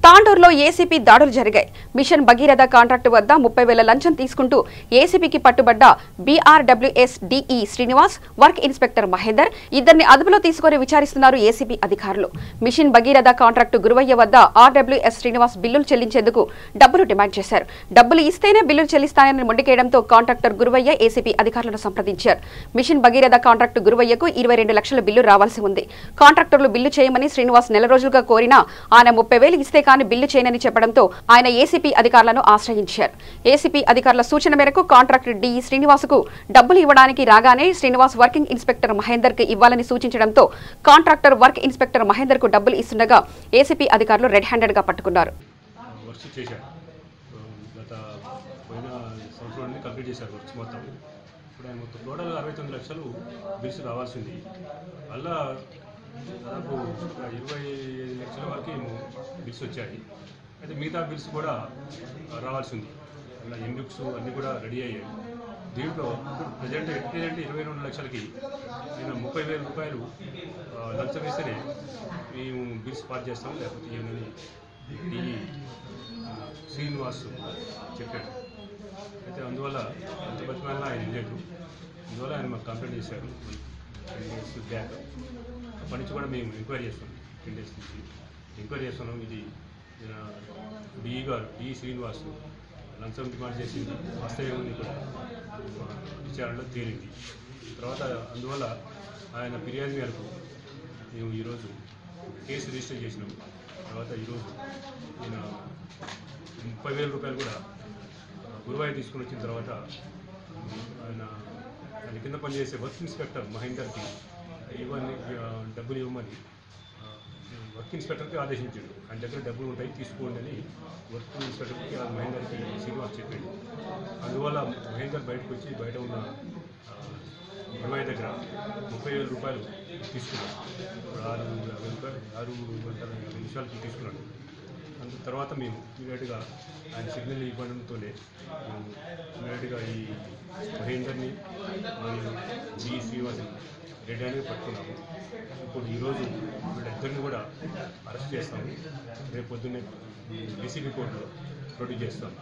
తాండూరులో ACP దాడులు జరిగాయి. Machine Bhagiratha contract వద్ద 30,000 లంచం తీసుకుంటూ ఏసీపీకి పట్టుబడ్డ BRWS DE Srinivas, work inspector Mahender ఇద్దరిని అదుపులో తీసుకుని విచారిస్తున్నారు ఏసీపీ అధికారులు. మిషన్ భగీరథ కాంట్రాక్టు గురువయ్య వద్ద ఆర్డబ్ల్యూఎస్ శ్రీనివాస్ బిల్లులు చెల్లించేందుకు డబ్బులు డిమాండ్ చేశారు. డబ్బులు ఇస్తేనే బిల్లులు చెల్లిస్తానని మొండికేయడంతో కాంట్రాక్టర్ గురువయ్య ఏసీపీ అధికారులను సంప్రదించారు. మిషన్ భగీరథ కాంట్రాక్టు గురువయ్యకు 22 లక్షల బిల్లు రావాల్సి ఉంది. కాంట్రాక్టర్లు బిల్లు చేయమని శ్రీనివాస్ నెల రోజులుగా కోరినా ఆయన 30,000 ఇస్తే కానీ బిల్లు చేయనని చెప్పడంతో ఆయన ఏసీపీ అధికారులను ఆశ్రయించారు. ఏసీపీ అధికారుల సూచన మేరకు కాంట్రాక్టర్ డిఈ శ్రీనివాస్కు డబ్బులు ఇవ్వడానికి రాగానే శ్రీనివాస్ వర్కింగ్ ఇన్స్పెక్టర్ మహేందర్ కి ఇవ్వాలని సూచించడంతో కాంట్రాక్టర్ వర్క్ ఇన్స్పెక్టర్ మహేందర్ కు డబ్బులు ఇస్తుండగా ఏసీపీ అధికారులు రెడ్ హ్యాండెడ్ గా పట్టుకున్నారు. టోటల్ 69 లక్షలు బిల్స్ రావాల్సింది. అలా దాదాపు 25 లక్షల వరకు బిల్స్ వచ్చాయి. అయితే మిగతా బిల్స్ కూడా రావాల్సింది. అలా ఎంబుక్స్ అన్నీ కూడా రెడీ అయ్యాయి. దీంట్లో ప్రజెంట్ 22 లక్షలకి నేను 30,000 రూపాయలు లంచం వేస్తేనే మేము బిల్స్ పాస్ చేస్తాం, లేకపోతే ఏమని ఈ శ్రీనివాస్ చెప్పాడు. అయితే అందువల్ల ఎంత బతిమాలినా ఆయన లేదు. అందువల్ల ఆయన మాకు కంప్లైంట్ చేశారు 10 డేస్ బ్యాక్. అప్పటి నుంచి కూడా మేము ఎంక్వైరీ చేస్తున్నాం. 10 డేస్ నుంచి ఎంక్వైరీ చేస్తున్నాం. ఇది డిఈ శ్రీనివాస్ లంచం డిమాండ్ చేసింది వాస్తవమని కూడా విచారణలో తేలింది. తర్వాత అందువల్ల ఆయన ఫిర్యాదు మేరకు మేము ఈరోజు కేసు రిజిస్టర్ చేసినాం. తర్వాత ఈరోజు ఆయన 30,000 రూపాయలు కూడా గురువాయి తీసుకుని వచ్చిన తర్వాత ఆయన కింద పనిచేసే వర్క్ ఇన్స్పెక్టర్ మహేందర్కి డబ్బులు ఇవ్వమని వర్క్ ఇన్స్పెక్టర్కి ఆదేశించాడు. ఆయన దగ్గర డబ్బులు ఉంటాయి తీసుకోండి అని వర్క్ ఇన్స్పెక్టర్కి మహేందర్కి శ్రీనివాస్ చెప్పాడు. అందువల్ల మహేందర్ బయటకు వచ్చి బయట ఉన్న గురువాయి దగ్గర 30,000 రూపాయలు తీసుకున్నాడు. 6 నిమిషాలకి తీసుకున్నాడు. తర్వాత మేము ఇమీడియట్గా ఆయన సిగ్నల్ ఇవ్వడంతోనే మేము ఇమీడియట్గా ఈ మహేందర్ని మరియు డిఈ శ్రీనివాస్ని రెడ్ హ్యాండ్గా పట్టుకున్నాము. ఇప్పుడు ఈరోజు వీళ్ళిద్దరిని కూడా అరెస్ట్ చేస్తాము. రేపు పొద్దున్నే ఏసీబీ కోర్టులో ప్రొడ్యూస్ చేస్తాము.